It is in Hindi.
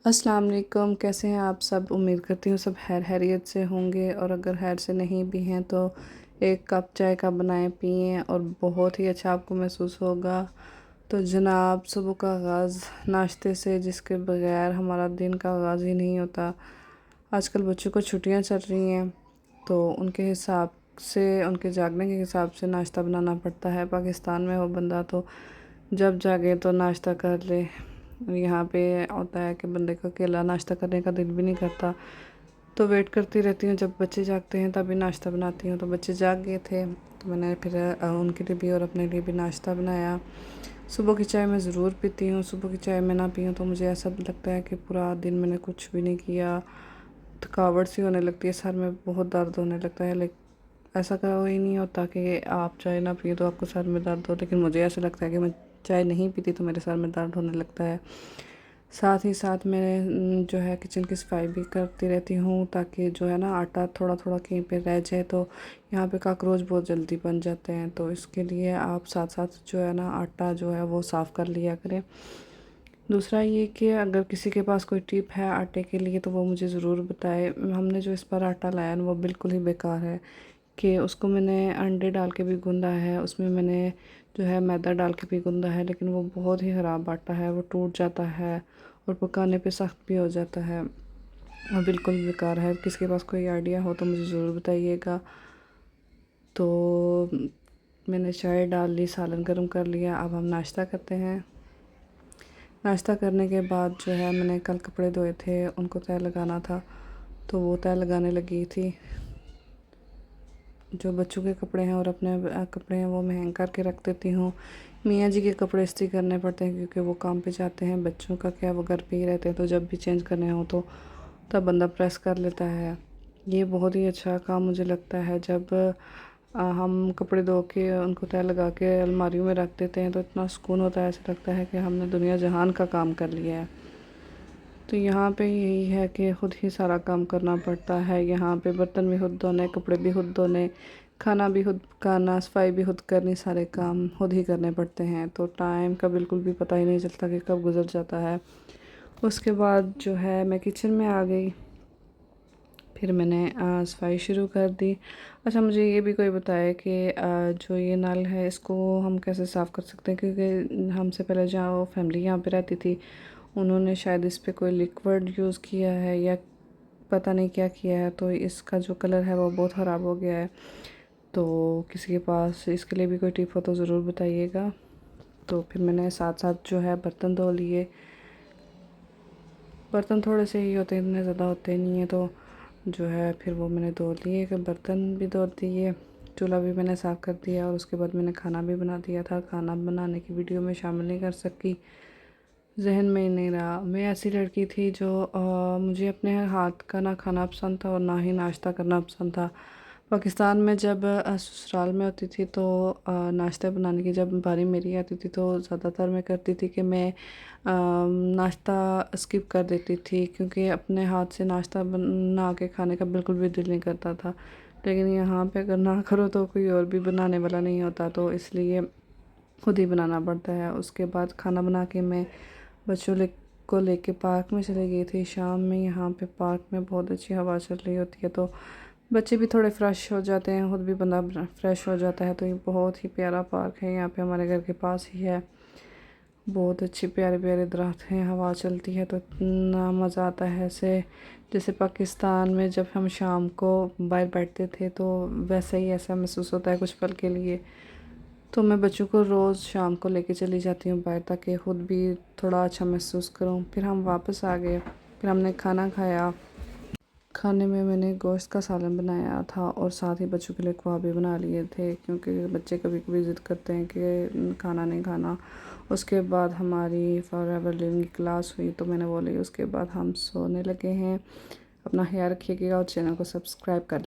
अस्सलाम वालेकुम, कैसे हैं आप सब। उम्मीद करती हूँ सब खैरियत से होंगे, और अगर खैर से नहीं भी हैं तो एक कप चाय का बनाएं पिएं और बहुत ही अच्छा आपको महसूस होगा। तो जनाब, सुबह का आगाज़ नाश्ते से, जिसके बगैर हमारा दिन का आगाज़ ही नहीं होता। आजकल बच्चों को छुट्टियां चल रही हैं तो उनके हिसाब से, उनके जागने के हिसाब से नाश्ता बनाना पड़ता है। पाकिस्तान में वो बंदा तो जब जागे तो नाश्ता कर ले। यहाँ पे होता है कि बंदे को अकेला नाश्ता करने का दिल भी नहीं करता, तो वेट करती रहती हूँ जब बच्चे जागते हैं तभी नाश्ता बनाती हूँ। तो बच्चे जाग गए थे तो मैंने फिर उनके लिए भी और अपने लिए भी नाश्ता बनाया। सुबह की चाय मैं ज़रूर पीती हूँ। सुबह की चाय मैं ना पीऊँ तो मुझे ऐसा लगता है कि पूरा दिन मैंने कुछ भी नहीं किया। थकावट सी होने लगती है, सर में बहुत दर्द होने लगता है। लेकिन ऐसा कोई नहीं होता कि आप चाय ना पिए तो आपको सर में दर्द हो, लेकिन मुझे ऐसा लगता है कि मैं चाय नहीं पीती तो मेरे सर में दर्द होने लगता है। साथ ही साथ मैं जो है किचन की सफाई भी करती रहती हूँ, ताकि जो है ना आटा थोड़ा थोड़ा कहीं पे रह जाए तो यहाँ पे काकरोच बहुत जल्दी बन जाते हैं। तो इसके लिए आप साथ साथ जो है ना आटा जो है वो साफ़ कर लिया करें। दूसरा ये कि अगर किसी के पास कोई टिप है आटे के लिए तो वो मुझे ज़रूर बताए। हमने जो इस बार आटा लाया ना वो बिल्कुल ही बेकार है, कि उसको मैंने अंडे डाल के भी गूँधा है, उसमें मैंने जो है मैदा डाल के भी गूँधा है, लेकिन वो बहुत ही ख़राब आटा है। वो टूट जाता है और पकाने पे सख्त भी हो जाता है और बिल्कुल बेकार है। किसी के पास कोई आइडिया हो तो मुझे ज़रूर बताइएगा। तो मैंने चाय डाल ली, सालन गर्म कर लिया। अब हम नाश्ता करते हैं। नाश्ता करने के बाद जो है मैंने कल कपड़े धोए थे, उनको तह लगाना था, तो वो तह लगाने लगी थी। जो बच्चों के कपड़े हैं और अपने कपड़े हैं वो मैं हैंग करके रख देती हूँ। मियाँ जी के कपड़े इस्त्री करने पड़ते हैं क्योंकि वो काम पे जाते हैं। बच्चों का क्या, वो घर पे ही रहते हैं, तो जब भी चेंज करने हो तो तब बंदा प्रेस कर लेता है। ये बहुत ही अच्छा काम मुझे लगता है। जब हम कपड़े धो के उनको तह लगा के अलमारियों में रख देते हैं तो इतना सुकून होता है, ऐसा लगता है कि हमने दुनिया जहान का काम कर लिया है। तो यहाँ पे यही है कि खुद ही सारा काम करना पड़ता है। यहाँ पे बर्तन भी खुद धोने, कपड़े भी खुद धोने, खाना भी खुद पकाना, सफाई भी खुद करनी, सारे काम खुद ही करने पड़ते हैं। तो टाइम का बिल्कुल भी पता ही नहीं चलता कि कब गुजर जाता है। उसके बाद जो है मैं किचन में आ गई, फिर मैंने सफाई शुरू कर दी। अच्छा, मुझे ये भी कोई बताए कि जो ये नल है इसको हम कैसे साफ़ कर सकते हैं, क्योंकि हमसे पहले जहाँ फैमिली यहाँ पे रहती थी उन्होंने शायद इस पे कोई लिक्विड यूज़ किया है या पता नहीं क्या किया है, तो इसका जो कलर है वो बहुत ख़राब हो गया है। तो किसी के पास इसके लिए भी कोई टिप हो तो ज़रूर बताइएगा। तो फिर मैंने साथ साथ जो है बर्तन धो लिए। बर्तन थोड़े से ही होते हैं, इतने ज़्यादा होते नहीं हैं, तो जो है फिर वो मैंने धो लिए कि बर्तन भी धो दिए, चूल्हा भी मैंने साफ़ कर दिया, और उसके बाद मैंने खाना भी बना दिया था। खाना बनाने की वीडियो में शामिल नहीं कर सकी, जहन में ही नहीं रहा। मैं ऐसी लड़की थी जो मुझे अपने हाथ का ना खाना पसंद था और ना ही नाश्ता करना पसंद था। पाकिस्तान में जब ससुराल में होती थी तो नाश्ता बनाने की जब बारी मेरी आती थी तो ज़्यादातर मैं करती थी कि मैं नाश्ता स्किप कर देती थी, क्योंकि अपने हाथ से नाश्ता बना के खाने का बिल्कुल भी दिल नहीं करता था। लेकिन यहाँ पे अगर ना करो तो कोई और भी बनाने वाला नहीं होता, तो इसलिए खुद ही बनाना पड़ता है। उसके बाद खाना बना के मैं को लेके पार्क में चली गई थी शाम में। यहाँ पे पार्क में बहुत अच्छी हवा चल रही होती है, तो बच्चे भी थोड़े फ्रेश हो जाते हैं, खुद भी बंदा फ्रेश हो जाता है। तो ये बहुत ही प्यारा पार्क है, यहाँ पे हमारे घर के पास ही है। बहुत अच्छे प्यारे प्यारे दरख्त हैं, हवा चलती है तो इतना मज़ा आता है। ऐसे जैसे पाकिस्तान में जब हम शाम को बाहर बैठते थे तो वैसा ही ऐसा महसूस होता है कुछ पल के लिए। तो मैं बच्चों को रोज़ शाम को लेके चली जाती हूँ बाहर, ताकि ख़ुद भी थोड़ा अच्छा महसूस करूँ। फिर हम वापस आ गए, फिर हमने खाना खाया। खाने में मैंने गोश्त का सालन बनाया था और साथ ही बच्चों के लिए कबाब भी बना लिए थे, क्योंकि बच्चे कभी कभी ज़िद करते हैं कि खाना नहीं खाना। उसके बाद हमारी फॉरएवर लिविंग की क्लास हुई तो मैंने बोली, उसके बाद हम सोने लगे हैं। अपना ख्याल रखिएगा और चैनल को सब्सक्राइब कर